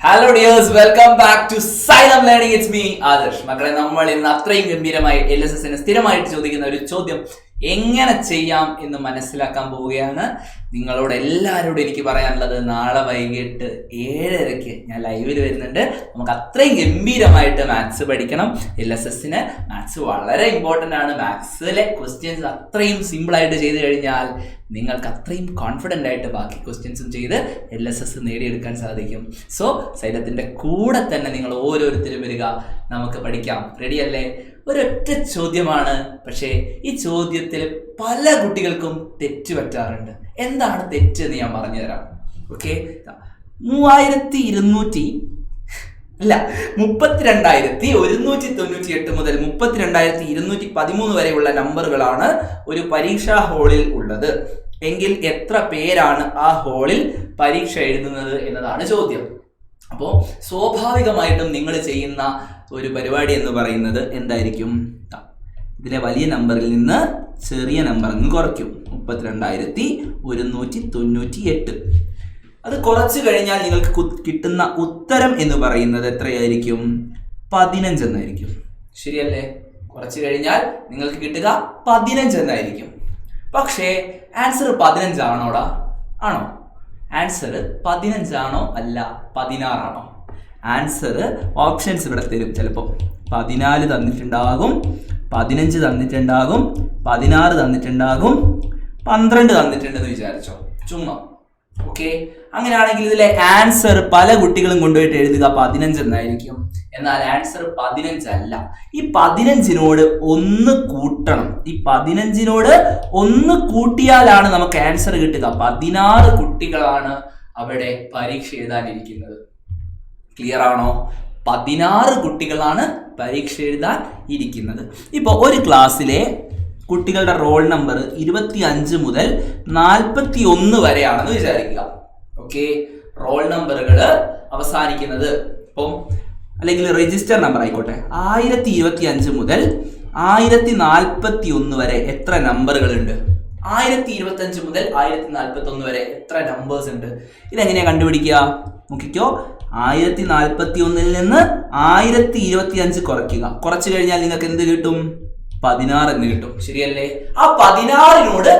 Hello dears, welcome back to Xylem Learning. It's me, Adarsh. മക്കളെ നമ്മൾ ഇന്ന് അത്രയും ഗംഭീരമായി LSSന് സ്ഥിരമായിട്ട് ചോദിക്കുന്ന ഒരു ചോദ്യം എങ്ങനെ ചെയ്യാം എന്ന് മനസ്സിലാക്കാൻ പോവുകയാണ്. നിങ്ങളോട് എല്ലാവരോടും എനിക്ക് പറയാനുള്ളത് നാളെ വൈകിട്ട് 7:30 ഞാൻ ലൈവിൽ വരുന്നുണ്ട്. നമുക്ക് അത്രയും ഗംഭീരമായിട്ട് മാത്സ് പഠിക്കണം. LSSന് മാത്സ് വളരെ ഇമ്പോർട്ടൻ്റ് ആണ്. മാത്സിലെ ക്വസ്റ്റ്യൻസ് അത്രയും സിമ്പിളായിട്ട് ചെയ്ത് കഴിഞ്ഞാൽ നിങ്ങൾക്ക് അത്രയും കോൺഫിഡൻ്റ് ആയിട്ട് ബാക്കി ക്വസ്റ്റ്യൻസും ചെയ്ത് LSS നേടിയെടുക്കാൻ സാധിക്കും. സോ സൈലത്തിൻ്റെ കൂടെ തന്നെ നിങ്ങൾ ഓരോരുത്തരും വരിക, നമുക്ക് പഠിക്കാം. റെഡിയല്ലേ? ഒരൊറ്റ ചോദ്യമാണ്, പക്ഷേ ഈ ചോദ്യത്തിൽ പല കുട്ടികൾക്കും തെറ്റ് പറ്റാറുണ്ട്. എന്താണ് തെറ്റ് എന്ന് ഞാൻ പറഞ്ഞുതരാം. ഓക്കെ, 32,198 മുതൽ 32,213 വരെയുള്ള നമ്പറുകളാണ് ഒരു പരീക്ഷാ ഹാളിൽ ഉള്ളത് എങ്കിൽ എത്ര പേരാണ് ആ ഹാളിൽ പരീക്ഷ എഴുതുന്നത് എന്നതാണ് ചോദ്യം. അപ്പോൾ സ്വാഭാവികമായിട്ടും നിങ്ങൾ ചെയ്യുന്ന ഒരു പരിപാടി എന്ന് പറയുന്നത് എന്തായിരിക്കും? ഇതിലെ വലിയ നമ്പറിൽ നിന്ന് ചെറിയ നമ്പർ അങ്ങ് കുറയ്ക്കും. 32,198. അത് കുറച്ച് കഴിഞ്ഞാൽ നിങ്ങൾക്ക് കിട്ടുന്ന ഉത്തരം എന്ന് പറയുന്നത് എത്രയായിരിക്കും? 15 എന്നായിരിക്കും. ശരിയല്ലേ? കുറച്ച് കഴിഞ്ഞാൽ നിങ്ങൾക്ക് കിട്ടുക 15 എന്നായിരിക്കും. പക്ഷേ ആൻസർ 15 ആണോടാ? ആണോ? ആൻസർ 15 ആണോ? അല്ല, 16 ആണോ? ആൻസർ ഓപ്ഷൻസ് ഇവിടെ തരും. ചിലപ്പോൾ 14 തന്നിട്ടുണ്ടാകും, 15 തന്നിട്ടുണ്ടാകും, 16 തന്നിട്ടുണ്ടാകും, 12 തന്നിട്ടുണ്ടെന്ന് വിചാരിച്ചോ, ചുമ്മാ. ഓക്കെ, അങ്ങനെയാണെങ്കിൽ ഇതിലെ ആൻസർ പല കുട്ടികളും കൊണ്ടുപോയിട്ട് എഴുതുക 15 എന്നായിരിക്കും. എന്നാൽ ആൻസർ 15 അല്ല. ഈ 15നോട് 1 കൂട്ടണം. ഈ 15നോട് 1 കൂട്ടിയാലാണ് നമുക്ക് ആൻസർ കിട്ടുക. 16 കുട്ടികളാണ് അവിടെ പരീക്ഷ എഴുതാനിരിക്കുന്നത്. ക്ലിയർ ആണോ? 16 കുട്ടികളാണ് പരീക്ഷ എഴുതാൻ ഇരിക്കുന്നത്. ഇപ്പോൾ ഒരു ക്ലാസ്സിലെ കുട്ടികളുടെ റോൾ നമ്പർ 25 മുതൽ 41 വരെയാണെന്ന് വിചാരിക്കുക. ഓക്കെ, റോൾ നമ്പറുകൾ അവസാനിക്കുന്നത് ഇപ്പം അല്ലെങ്കിൽ രജിസ്റ്റർ നമ്പർ ആയിക്കോട്ടെ, 1025 മുതൽ 1041 വരെ എത്ര നമ്പറുകളുണ്ട്? 1025 മുതൽ 1041 വരെ എത്ര നമ്പേഴ്സ് ഉണ്ട്? ഇതെങ്ങനെയാ കണ്ടുപിടിക്കുക? നോക്കിക്കോ, 1041 നിന്ന് 1025 കുറയ്ക്കുക. കുറച്ചു കഴിഞ്ഞാൽ നിങ്ങൾക്ക് എന്ത് കിട്ടും? 16 എന്ന് കിട്ടും. ശരിയല്ലേ? ആ 16നോട്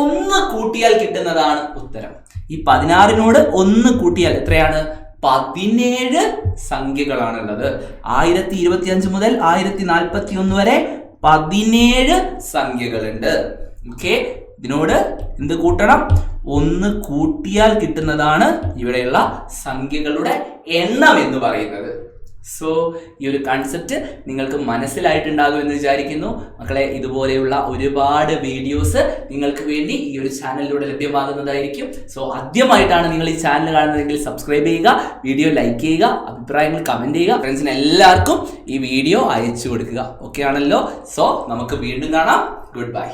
1 കൂട്ടിയാൽ കിട്ടുന്നതാണ് ഉത്തരം. ഈ 16നോട് 1 കൂട്ടിയാൽ എത്രയാണ്? 17 സംഖ്യകളാണുള്ളത്. 1025 മുതൽ 1041 വരെ 17 സംഖ്യകളുണ്ട്. ഓക്കെ, ഇതിനോട് എന്ത് കൂട്ടണം? 1 കൂട്ടിയാൽ കിട്ടുന്നതാണ് ഇവിടെയുള്ള സംഖ്യകളുടെ എണ്ണം എന്ന് പറയുന്നത്. സോ ഈ ഒരു കൺസെപ്റ്റ് നിങ്ങൾക്ക് മനസ്സിലായിട്ടുണ്ടാകും എന്ന് വിചാരിക്കുന്നു. മക്കളെ, ഇതുപോലെയുള്ള ഒരുപാട് വീഡിയോസ് നിങ്ങൾക്ക് വേണ്ടി ഈ ഒരു ചാനലിലൂടെ ലഭ്യമാകുന്നതായിരിക്കും. സോ ആദ്യമായിട്ടാണ് നിങ്ങൾ ഈ ചാനൽ കാണുന്നതെങ്കിൽ സബ്സ്ക്രൈബ് ചെയ്യുക, വീഡിയോ ലൈക്ക് ചെയ്യുക, അഭിപ്രായങ്ങൾ കമന്റ് ചെയ്യുക, ഫ്രണ്ട്സിന് എല്ലാവർക്കും ഈ വീഡിയോ അയച്ചു കൊടുക്കുക. ഓക്കെ ആണല്ലോ? സോ നമുക്ക് വീണ്ടും കാണാം. Good bye.